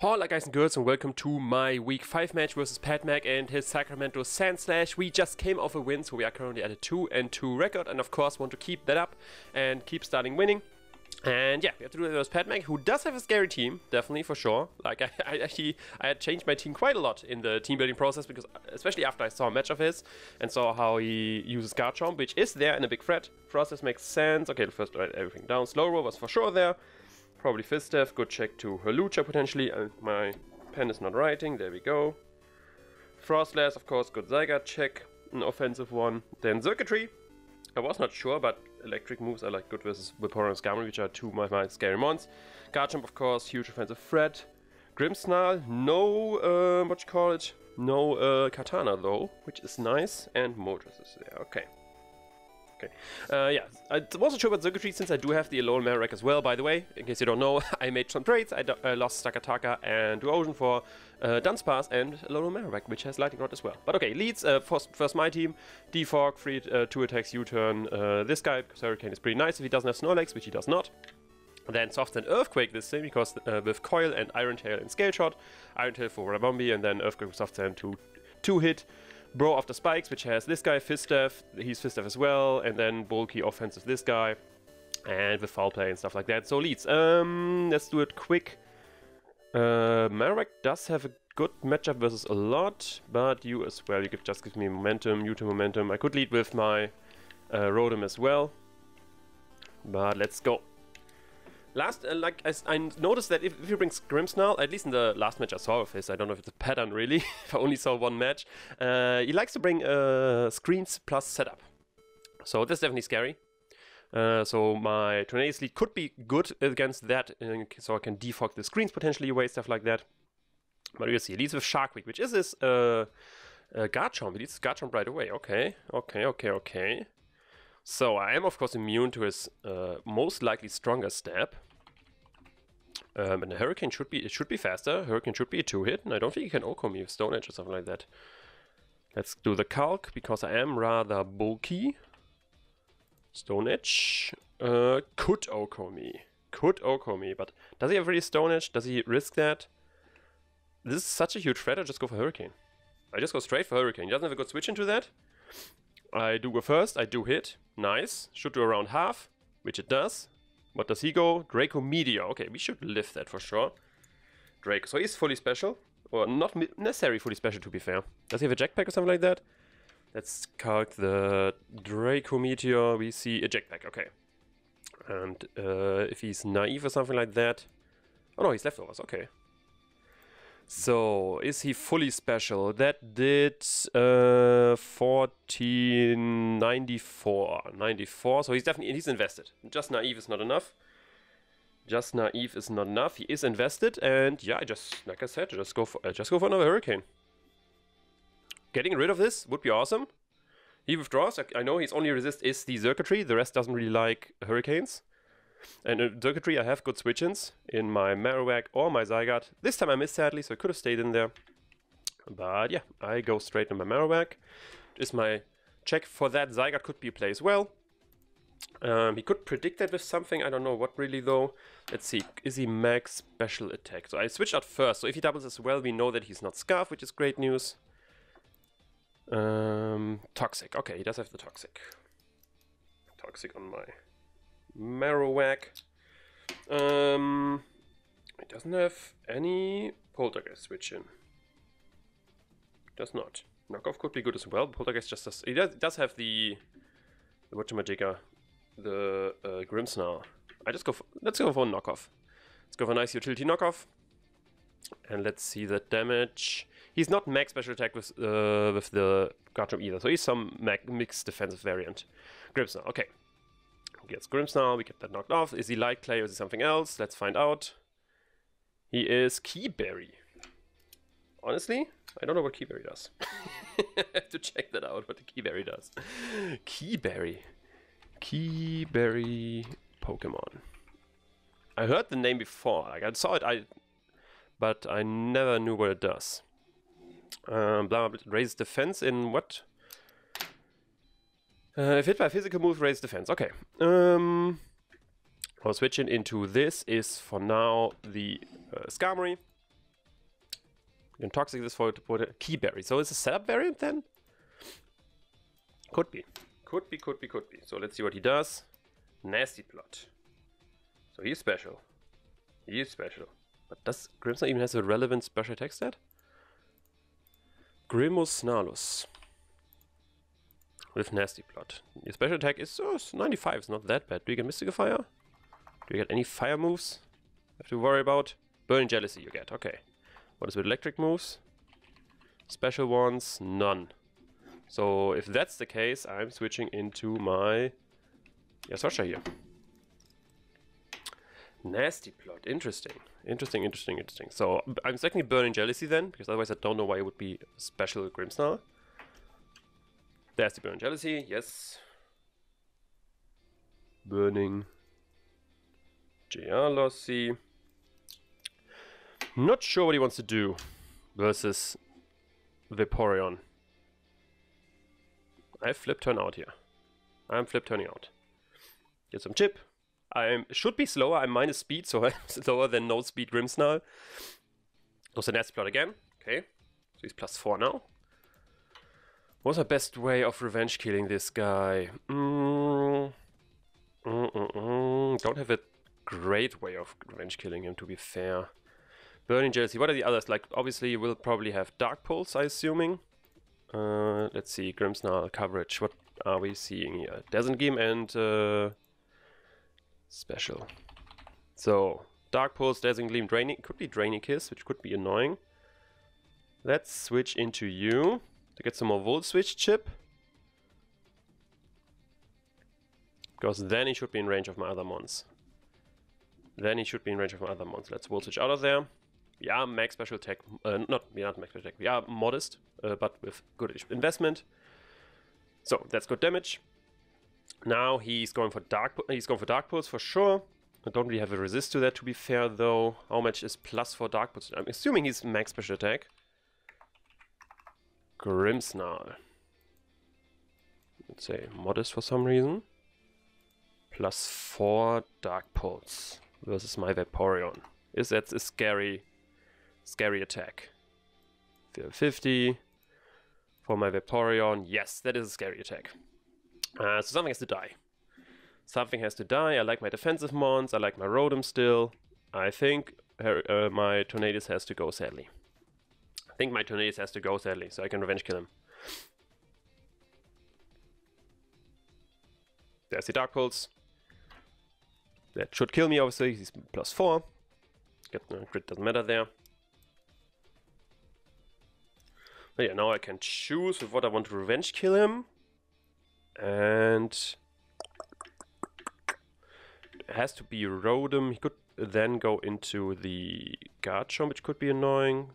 Hola guys and girls and welcome to my week 5 match versus Padmac and his Sacramento Sandslash. We just came off a win, so we are currently at a 2-2 record and of course want to keep that up and keep starting winning. And yeah, we have to do it versus Padmac, who does have a scary team, definitely, for sure. Like, I had changed my team quite a lot in the team building process, because especially after I saw a match of his and saw how he uses Garchomp, which is there in a big threat. Process makes sense. Okay, first write everything down. Slow Roll was for sure there. Probably Fistef, good check to Hurlucha potentially, and my pen is not writing, there we go. Frostlass, of course, good Zygarde check, an offensive one. Then Circuitry, I was not sure, but electric moves are like good versus Vaporeon and Skarmory, which are two of my scary mons. Garchomp, of course, huge offensive threat. Grimmsnarl, no, what you call it, no Katana though, which is nice, and Moltres is there, okay. Okay, yeah, I wasn't sure about Circuitry since I do have the Alolan Marowak as well, by the way. In case you don't know, I made some trades. I lost Stakataka and Duosion for Dunsparce and Alolan Marowak, which has Lightning Rod as well. But okay, leads, first my team. Defog, free 2 attacks, U-turn. This guy, because Hurricane is pretty nice if he doesn't have Snorlax, which he does not. Then Soft and Earthquake this time, because with Coil and Iron Tail and Scale Shot. Iron Tail for Rabombi, and then Earthquake with Soft Sand to 2-hit. Bro of the Spikes, which has this guy, Fistef, he's Fistef as well, and then bulky offensive this guy, and with Foul Play and stuff like that. So leads, let's do it quick. Marowak does have a good matchup versus a lot, but you as well, you could just give me momentum, U-turn momentum. I could lead with my Rotom as well, but let's go. Last, like, I noticed that if he brings Grimmsnarl, at least in the last match I saw of his, I don't know if it's a pattern really, if I only saw one match, he likes to bring screens plus setup. So that's definitely scary. So my Tornadus lead could be good against that, so I can defog the screens potentially away, stuff like that. But we'll see. He leads with Shark Week, which is his Garchomp. He leads Garchomp right away. Okay. So I am of course immune to his most likely stronger step. And the Hurricane should be faster. Hurricane should be a 2-hit, and I don't think he can OHKO me with Stone Edge or something like that. Let's do the Calc, because I am rather bulky. Stone Edge could OHKO me, but does he have really Stone Edge? Does he risk that? This is such a huge threat, I just go for Hurricane. I just go straight for Hurricane. He doesn't have a good switch into that. I do go first, I do hit. Nice. Should do around half, which it does. What does he go? Draco Meteor. Okay, we should lift that for sure. Draco. So he's fully special. Or not necessarily fully special, to be fair. Does he have a Jackpack or something like that? Let's calc the Draco Meteor. We see a Jackpack. Okay. And if he's naive or something like that. Oh no, he's leftovers. Okay. So, is he fully special? That did 1494. 94. So he's invested. Just naive is not enough. He is invested, and yeah, like I said, just go for another Hurricane. Getting rid of this would be awesome. He withdraws. I know his only resist is the Circuitry. The rest doesn't really like Hurricanes. And in Circuitry, I have good switch-ins in my Marowak or my Zygarde. This time I missed, sadly, so I could have stayed in there. But yeah, I go straight in my Marowak. Is my check for that. Zygarde could be a play as well. He could predict that with something. I don't know what really, though. Let's see. Is he max special attack? So I switched out first. So if he doubles as well, we know that he's not Scarf, which is great news. Toxic. Okay, he does have the Toxic. Toxic on my Marowak. It doesn't have any Poltergeist switch in. Does not. Knockoff could be good as well. Poltergeist just does. He does have the whatchamajigger, the Grimmsnarl. Let's go for knockoff. Let's go for a nice utility knockoff. And let's see the damage. He's not max special attack with the Garchomp either, so he's some mixed defensive variant. Grimmsnarl. Okay. Gets Grimmsnarl, we get that knocked off. Is he Light Clay or is he something else? Let's find out. He is Keyberry. Honestly, I don't know what Keyberry does. I have to check that out, what the Keyberry does. Keyberry Pokémon. I heard the name before. Like, I saw it, but I never knew what it does. Raises defense in what? If hit by physical move, raise defense. Okay. I'll switch it into this is for now the Skarmory. You can Toxic this for a Key Berry. So it's a setup variant then? Could be. Could be. So let's see what he does. Nasty Plot. So he's special. But does Grimmsnarl even has a relevant special attack stat? Grimmsnarlus. With Nasty Plot. Your special attack is 95, it's not that bad. Do you get Mystical Fire? Do you get any fire moves? Have to worry about? Burning Jealousy you get, okay. What is with electric moves? Special ones, none. So if that's the case, I'm switching into my Sasha here. Nasty Plot, interesting. So I'm secondly Burning Jealousy then, because otherwise I don't know why it would be special Grimmsnarl. There's the Burning Jealousy, yes. Burning Jealousy. Not sure what he wants to do versus Vaporeon. I flip turn out here. I'm flip turning out. Get some chip. I should be slower. I'm minus speed, so I'm slower than no speed Grimmsnarl. Goes the Nasty Plot again. Okay. So he's +4 now. What's the best way of revenge killing this guy? Don't have a great way of revenge killing him, to be fair. Burning Jealousy. What are the others? Like, obviously, we'll probably have Dark Pulse, I assuming. Let's see. Grimmsnarl coverage. What are we seeing here? Desert Game and special. So, Dark Pulse, Dazzling Gleam, Draining. Could be Draining Kiss, which could be annoying. Let's switch into you to get some more Volt Switch chip. Because then he should be in range of my other mons. Let's Volt Switch out of there. We are max special attack. We are not max special attack. We are modest, but with good investment. So that's good damage. Now he's going for Dark Pulse for sure. I don't really have a resist to that, to be fair, though. How much is plus for Dark Pulse? I'm assuming he's max special attack. Grimmsnarl. Let's say modest for some reason. +4 Dark Pulse versus my Vaporeon. That's a scary attack. 50 for my Vaporeon. Yes, that is a scary attack. So something has to die. I like my defensive mons. I like my Rotom still. I think my Tornadus has to go, sadly. So I can revenge kill him. There's the Dark Pulse. That should kill me, obviously. He's +4. Crit doesn't matter there. But yeah, now I can choose with what I want to revenge kill him. And it has to be Rotom. He could then go into the Garchomp, which could be annoying.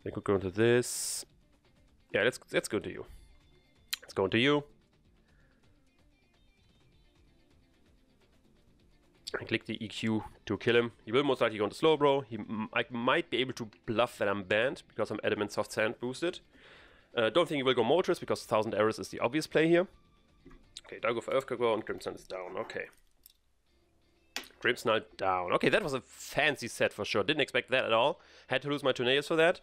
They could go into this. Yeah, let's go to you. Let's go into you. I click the EQ to kill him. He will most likely go into Slowbro. I might be able to bluff that I'm banned because I'm Adamant Soft Sand boosted. Don't think he will go Moltres because 1000 Arrows is the obvious play here. Okay, I'll go for Earthquake and Grimmsnarl is down. Okay. Grimmsnarl down. Okay, that was a fancy set for sure. Didn't expect that at all. Had to lose my Tornadus for that.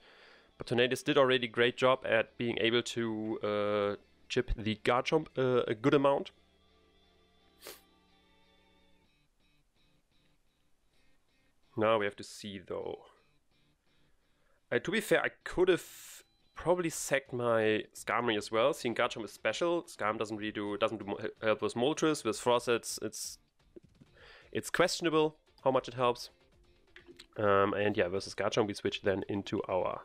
But Tornadus did already a great job at being able to chip the Garchomp a good amount. Now we have to see though. To be fair, I could have probably sacked my Skarmory as well. Seeing Garchomp is special. Skarm doesn't help with Moltres. With Frosets, it's questionable how much it helps. And yeah, versus Garchomp we switch then into our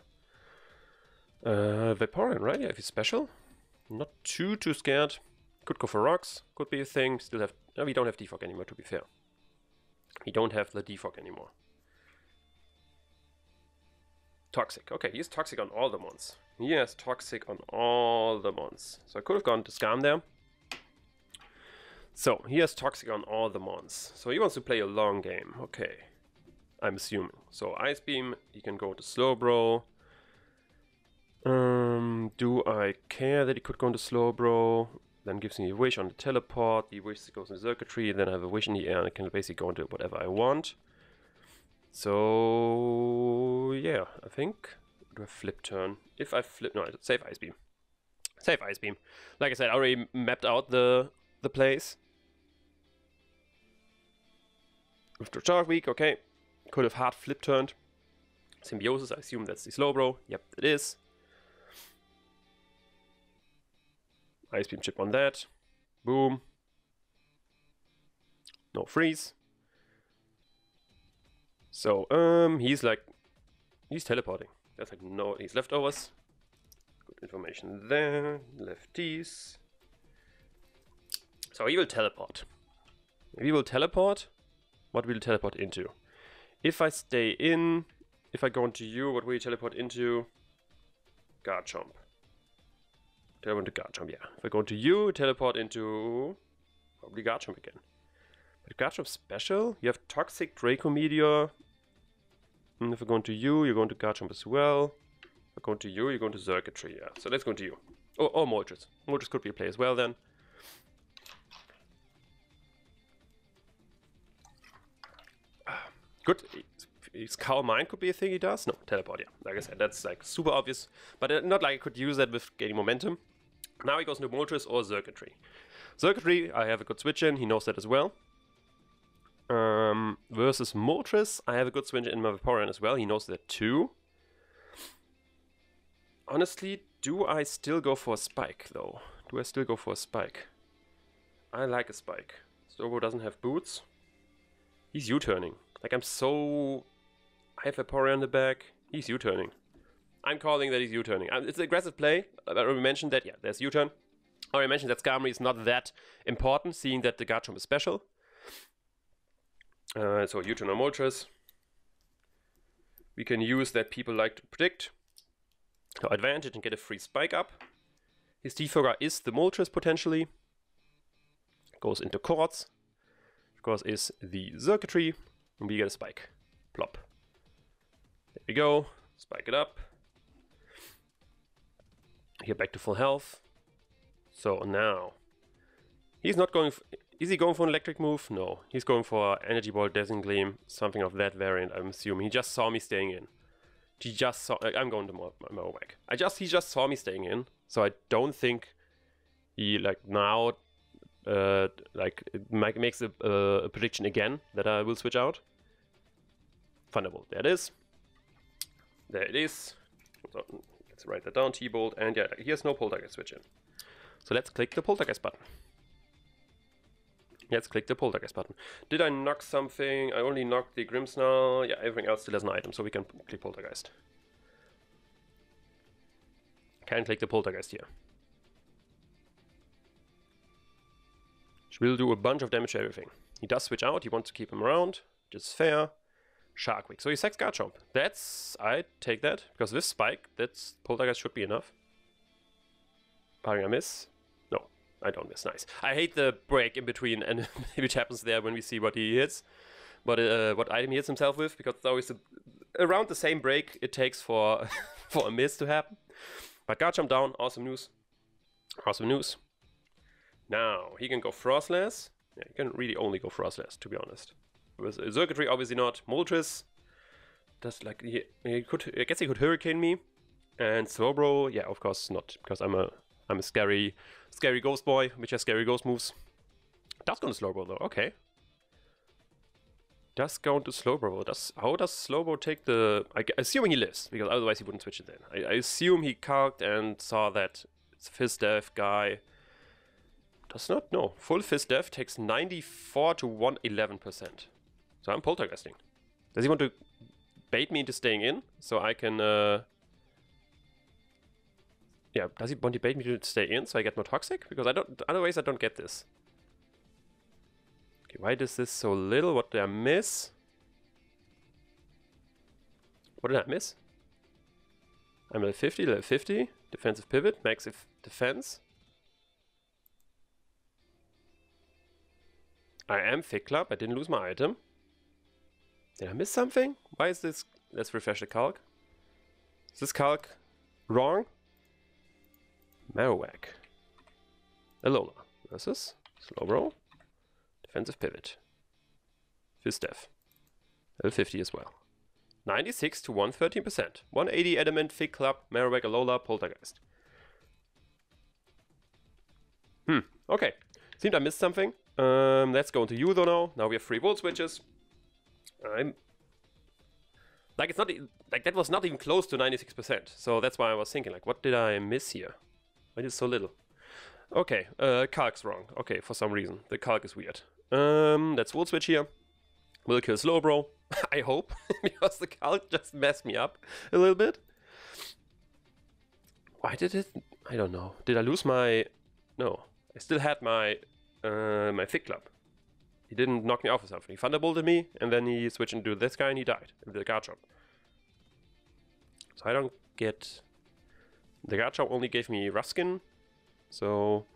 Vaporeon, right? Yeah, if he's special. Not too scared. Could go for Rocks. Could be a thing. Still have. No, we don't have Defog anymore, to be fair. We don't have the Defog anymore. Toxic. Okay, he's toxic on all the mons. He has toxic on all the mons. So I could have gone to Scam there. So, he has toxic on all the mons. So he wants to play a long game. Okay. I'm assuming. So Ice Beam, he can go to Slowbro. Do I care that he could go into Slowbro? Then gives me a wish on the teleport. The wish goes into circuitry. Then I have a wish in the air and I can basically go into whatever I want. So yeah, I think do a flip turn. If I flip, no, save Ice Beam. Save Ice Beam. Like I said, I already mapped out the place. With the Charge Week, okay. Could have hard flip turned. Symbiosis, I assume that's the Slowbro. Yep, it is. Ice Beam chip on that. Boom. No freeze. So, he's teleporting. That's like no, he's leftovers. Good information there. Lefties. So he will teleport. If he will teleport, what will he teleport into? If I stay in, if I go into you, what will he teleport into? Garchomp. Teleport into Garchomp, yeah. If I go into you, teleport into probably Garchomp again. But Garchomp special? You have Toxic, Draco Meteor. And if I go into you, you're going to Garchomp as well. If I go into you, you're going to Circuitry, yeah. So let's go into you. Or Moltres. Moltres could be a play as well then. Good. Scour Mine could be a thing he does. No, teleport, yeah. Like I said, that's like super obvious. But not like I could use that with gaining momentum. Now he goes into Moltres or Circuitry. Circuitry, I have a good switch in. He knows that as well. Versus Moltres, I have a good switch in my Vaporeon as well. He knows that too. Honestly, do I still go for a Spike though? Do I still go for a Spike? I like a Spike. Slowbro doesn't have boots. He's U-turning. Like I have Vaporeon in the back. He's U-turning. I'm calling that he's U-turning. It's an aggressive play. I already mentioned that. Yeah, there's U-turn. I already mentioned that Skarmory is not that important, seeing that the Garchomp is special. So U-turn or Moltres. We can use that people like to predict. So advantage and get a free Spike up. His Defogger is the Moltres potentially. Goes into Quartz. Of course is the Circuitry. And we get a Spike. Plop. There we go. Spike it up. Here back to full health. So now, he's not going. Is he going for an electric move? No, he's going for Energy Ball, Dazzling Gleam, something of that variant. I'm assuming he just saw me staying in. He just saw. I'm going to Marowak. He just saw me staying in, so I don't think he now makes a prediction again that I will switch out. Thunderbolt. There it is. There it is. So, let's write that down. T-Bolt, and yeah, here's no Poltergeist switch in. So let's click the Poltergeist button. Let's click the Poltergeist button. Did I knock something? I only knocked the Grimmsnarl. Yeah, everything else still has an item, so we can click Poltergeist. Can click the Poltergeist here. Which will do a bunch of damage to everything. He does switch out. He wants to keep him around, which is fair. Shark Week. So he sacks Garchomp. I take that, because with Spike, that's Poltergeist should be enough. Barring I miss. No, I don't miss. Nice. I hate the break in between, and which happens there when we see what he hits. What item he hits himself with, because it's always around the same break it takes for for a miss to happen. But Garchomp down, awesome news. Awesome news. Now he can go Frostlass. Yeah, he can really only go Frostlass, to be honest. With Circuitry, obviously not. Moltres. Does like he could. I guess he could Hurricane me. And Slowbro, yeah, of course not, because I'm a scary ghost boy, which has scary ghost moves. Does go to Slowbro though. Okay. Does go to Slowbro. How does Slowbro take the? Assuming he lives, because otherwise he wouldn't switch it then. I assume he calced and saw that it's Fizz Death guy. Does not know. Full Fizz Death takes 94 to 111%. So I'm Poltergeisting. Does he want to bait me into staying in so I can? Yeah. Does he want to bait me to stay in so I get more toxic? Because I don't. Otherwise I don't get this. Okay, why is this so little? What did I miss? What did I miss? I'm level 50, level 50. Defensive pivot, max defense. I am Fig Club, I didn't lose my item. Did I miss something? Why is this? Let's refresh the calc. Is this calc wrong? Marowak. Alola versus Slowbro. Defensive pivot. Fizz Death. Level 50 as well. 96 to 113%. 180 Adamant, Fig Club, Marowak, Alola, Poltergeist. Okay. Seemed I missed something. Let's go into you though now. Now we have 3 Volt Switches. Like, it's not like that was not even close to 96%. So that's why I was thinking, like, what did I miss here? Why is so little? Okay, Calc's wrong. Okay, for some reason. The Calc is weird. Let's Volt Switch here. Will kill Slowbro. I hope, because the Calc just messed me up a little bit. Why did it? I don't know. Did I lose my? No, I still had my my Fig Club. He didn't knock me off or something. He Thunderbolted me, and then he switched into this guy, and he died in the Garchomp. So I don't get. The Garchomp only gave me Ruskin, so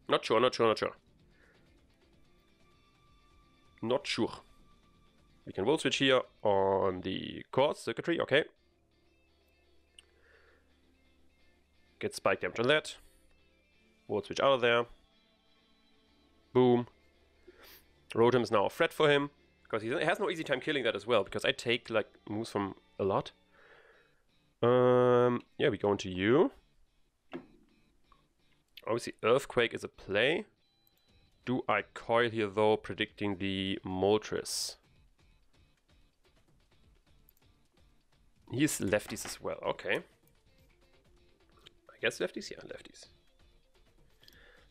Not sure. Not sure. We can Volt Switch here on the Quartz circuitry, okay. Get Spike damage on that. Volt Switch out of there. Boom. Rotom is now a threat for him, because he has no easy time killing that as well, because I take like moves from a lot. Yeah, we go into you. Obviously Earthquake is a play. Do I coil here though, predicting the Moltres? He's lefties as well, okay. I guess lefties? Yeah, lefties.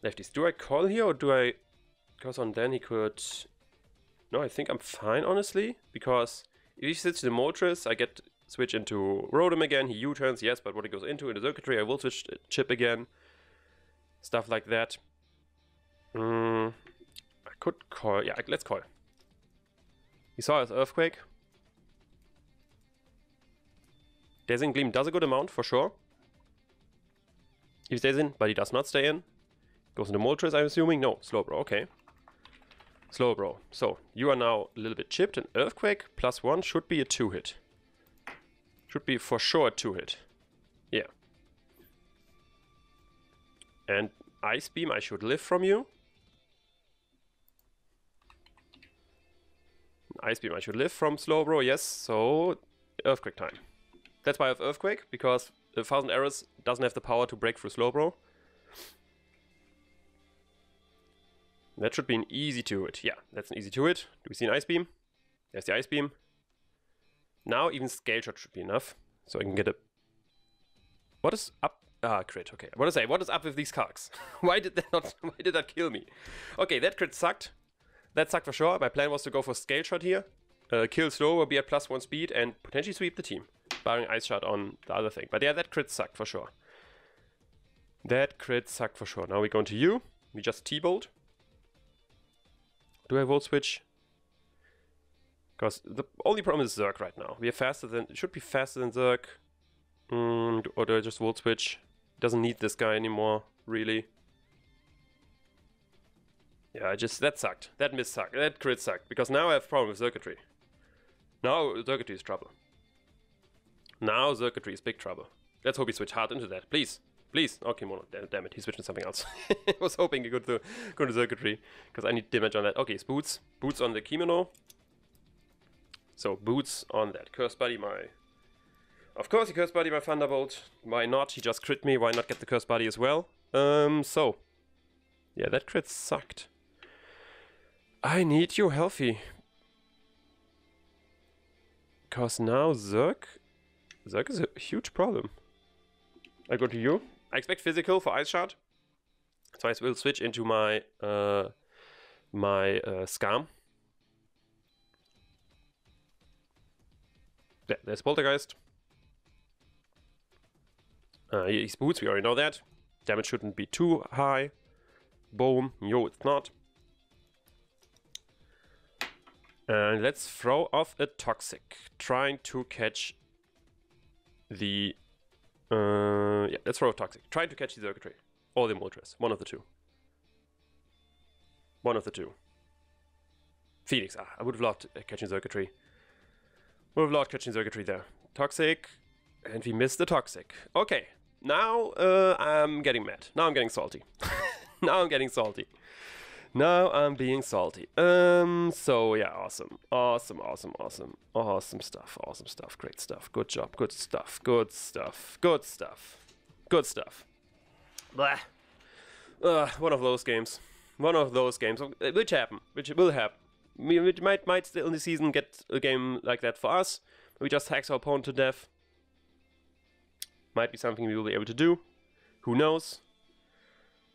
Lefties. Do I coil here or do I... Because on then he could... No, I think I'm fine, honestly. Because if he switches to the Moltres, I get switch into Rotom again. He U-turns, yes, but what he goes into in the circuitry, I will switch Chip again. Stuff like that. I could coil. Yeah, let's coil. He saw his Earthquake. Dazzling Gleam does a good amount, for sure. He stays in, but he does not stay in. Goes into Moltres, I'm assuming. No, Slowbro, okay. Slowbro. So, you are now a little bit chipped, and Earthquake +1 should be a 2-hit. Should be for sure a 2-hit. Yeah. And Ice Beam, I should live from you. Ice Beam, I should live from Slowbro, yes. So, Earthquake time. That's why I have Earthquake, because the 1000 Arrows doesn't have the power to break through Slowbro. That should be an easy 2-hit. Yeah, that's an easy 2-hit. Do we see an Ice Beam? There's the Ice Beam. Now even Scale Shot should be enough. So I can get a... What is up? Ah, crit, okay. What to say? What is up with these Calcs? Why did that kill me? Okay, that crit sucked. That sucked for sure. My plan was to go for Scale Shot here. Kill Slow, be at +1 speed, and potentially sweep the team. Barring Ice Shot on the other thing. But yeah, that crit sucked for sure. That crit sucked for sure. Now we go into you. We just T-Bolt. Do I Volt Switch? Because the only problem is Zerg right now. We are faster than... It should be faster than Zerg. Or do I just Volt Switch? Doesn't need this guy anymore, really. Yeah, that sucked. That miss sucked. That crit sucked. Because now I have a problem with circuitry. Now circuitry is trouble. Now circuitry is big trouble. Let's hope he switch hard into that. Please. Please. Okay, Mono. Damn it. He switched to something else. I was hoping he could go to circuitry. Because I need damage on that. Okay, it's Boots. Boots on the Kimono. So, Boots on that. Curse Buddy, my... Of course he Curse Buddy my Thunderbolt. Why not? He just crit me. Why not get the Curse Buddy as well? So... Yeah, that crit sucked. I need you healthy. Because now Zerg is a huge problem. I go to you. I expect physical for Ice Shard. So I will switch into my Scam. Yeah, there's Poltergeist. He's Boots, we already know that. Damage shouldn't be too high. Boom. Yo, it's not. And let's throw off a Toxic. Trying to catch the... yeah, let's throw a Toxic. Trying to catch the circuitry. Or the Moltres. One of the two. One of the two. Phoenix. Ah, I would have loved catching circuitry. Would have loved catching circuitry there. Toxic. And we missed the Toxic. Okay. Now I'm getting mad. Now I'm getting salty. Now I'm getting salty. Now I'm being salty. So yeah, awesome. Awesome stuff. Great stuff. Good job. Good stuff. Blah. One of those games. Which will happen. We might still in the season get a game like that for us. We just hex our opponent to death. Might be something we will be able to do. Who knows?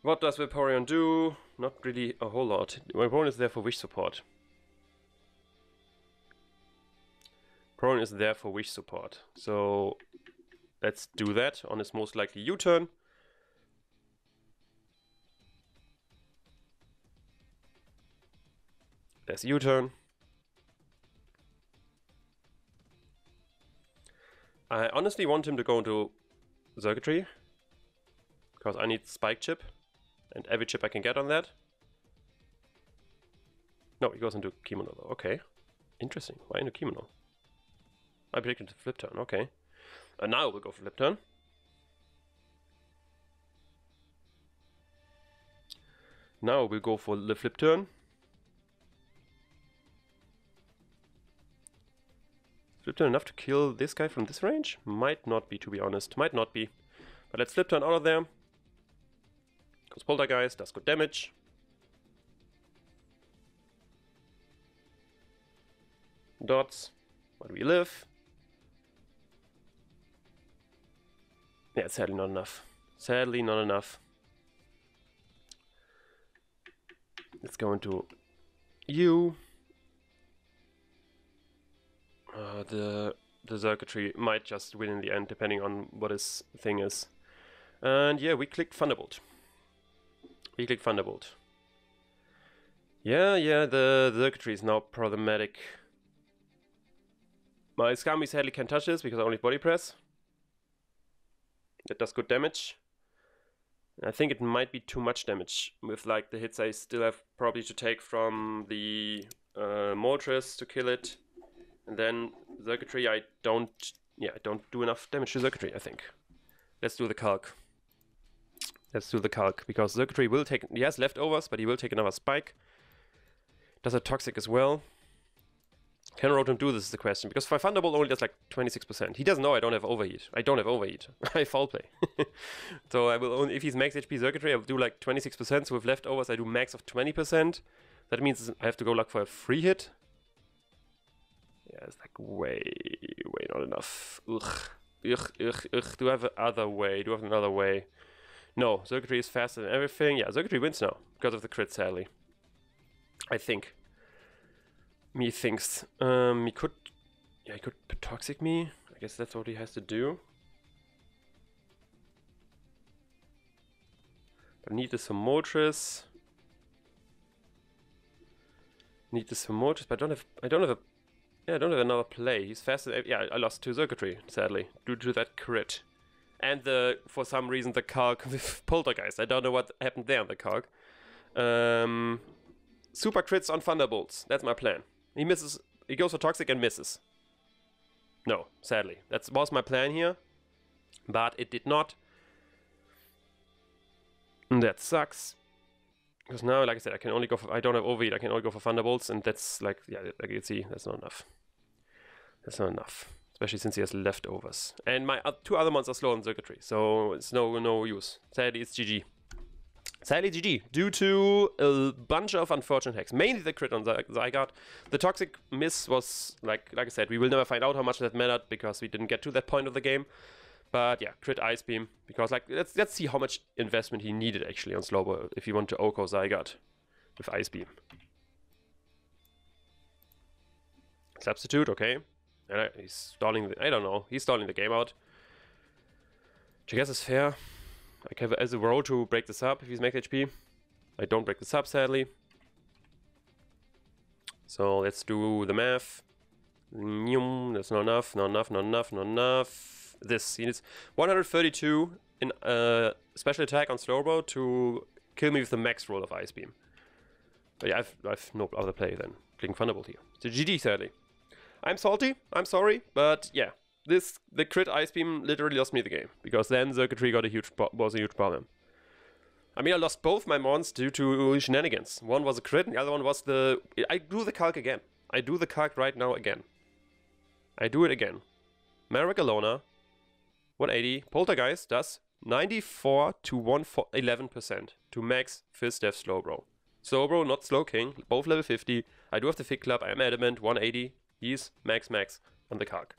What does Vaporeon do? Not really a whole lot. My opponent is there for wish support. Opponent is there for wish support. So let's do that on his most likely U-turn. There's a U-turn. I honestly want him to go into Circuitry, because I need Spike Chip, and every chip I can get on that. No, he goes into Kimono though, okay. Interesting, why into Kimono? I predicted the flip turn, okay. And now we'll go for flip turn. Now we'll go for the flip turn. Flip turn enough to kill this guy from this range? Might not be, to be honest. Might not be. But let's flip turn out of there. Goes Poltergeist, does good damage. Dots. Where do we live? Yeah, sadly not enough. Sadly not enough. Let's go into you. The Circuitry might just win in the end, depending on what his thing is. And yeah, we clicked Thunderbolt. Yeah, the Circuitry is now problematic. My Skami sadly can't touch this because I only body press. It does good damage. I think it might be too much damage with like the hits I still have probably to take from the Moltres to kill it. And then Circuitry, I don't do enough damage to Circuitry, I think. Let's do the calc. Because Circuitry will take, he has leftovers, but he will take another spike. Does a toxic as well. Can Rotom do this is the question, because for Thunderbolt only does like 26%. He doesn't know I don't have overheat. I I foul play. So I will only, if he's max HP Circuitry, I will do like 26%, so with leftovers I do max of 20%. That means I have to go like for a free hit. Yeah, it's like way not enough. Ugh. Do I have another way? No, Circuitry is faster than everything. Yeah, Circuitry wins now because of the crit, sadly. I think. Me thinks. He could toxic me. I guess that's what he has to do. But I need this for Moltres. But I don't have another play. He's faster. Yeah, I lost to Circuitry, sadly, due to that crit. And for some reason, the COG with Poltergeist. I don't know what happened there on the COG. Super crits on Thunderbolts. That's my plan. He misses. He goes for Toxic and misses. No, sadly. That was my plan here. But it did not. And that sucks. Because now, like I said, I can only go for... I don't have overheat. I can only go for Thunderbolts. And that's like... Yeah, like you can see, that's not enough. Especially since he has leftovers. And my two other monsters are slow on Circuitry. So it's no use. Sadly, it's GG. Due to a bunch of unfortunate hacks. Mainly the crit on Zygarde. The Toxic miss was, like I said, we will never find out how much that mattered because we didn't get to that point of the game. But yeah, crit Ice Beam. Because like, let's see how much investment he needed actually on Slowbro if you want to OHKO Zygarde with Ice Beam. Substitute, okay. And he's stalling, I don't know, he's stalling the game out. Which I guess is fair. I have as a role to break this up if he's max HP. I don't break this up, sadly. So let's do the math. That's not enough. This, he needs 132 in special attack on Slowbro to kill me with the max roll of Ice Beam. But yeah, I've no other play than clicking Thunderbolt here. So GG, sadly. I'm salty, I'm sorry, but yeah. The crit Ice Beam literally lost me the game, because then Circuitry was a huge problem. I mean, I lost both my mons due to shenanigans. One was a crit, and the other one was the... I do the calc again. I do the calc right now again. I do it again. Marigalona, 180. Poltergeist does 94 to 11% to max Fizz Def Slowbro. Slowbro, not Slow King, both level 50. I do have the Fig Club, I am adamant, 180. He's max on the calc.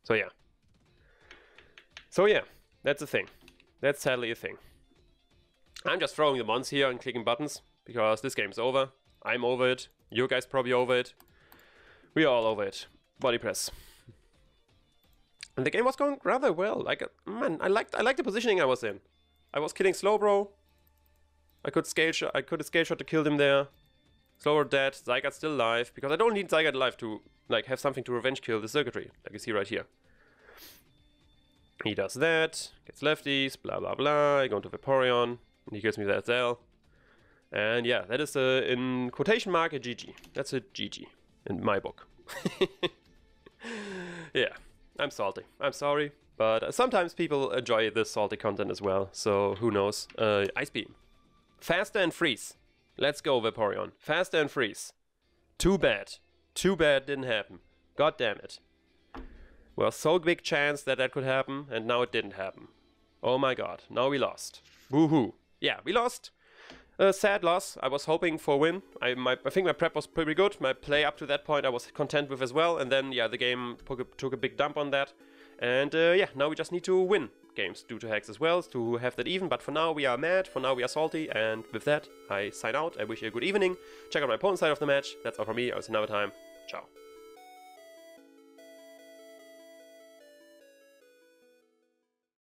So yeah. That's a thing. That's sadly a thing. I'm just throwing the mons here and clicking buttons, because this game's over. I'm over it. You guys probably over it. We are all over it. Body press. And the game was going rather well. Like, man, I liked the positioning I was in. I was killing Slowbro. I could scale shot to kill him there. Slowbro dead. Zygarde still alive, because I don't need Zygarde alive to like have something to revenge kill the circuitry, like you see right here. He does that, gets lefties, blah blah blah. I go into Vaporeon, and he gives me that Zell. And yeah, that is in quotation mark a GG. That's a GG in my book. Yeah, I'm salty. I'm sorry, but sometimes people enjoy this salty content as well. So who knows? Ice Beam, faster and freeze. Let's go Vaporeon, faster and freeze. Too bad. Too bad didn't happen. God damn it. Well, so big chance that that could happen, and now it didn't happen. Oh my god, now we lost. Woohoo. Yeah, we lost. A sad loss. I was hoping for a win. I think my prep was pretty good. My play up to that point I was content with as well. And then, yeah, the game took a big dump on that. And yeah, now we just need to win games due to hacks as well to have that even. But for now we are mad, for now we are salty. And with that, I sign out. I wish you a good evening. Check out my opponent's side of the match. That's all from me. I'll see you another time. Ciao.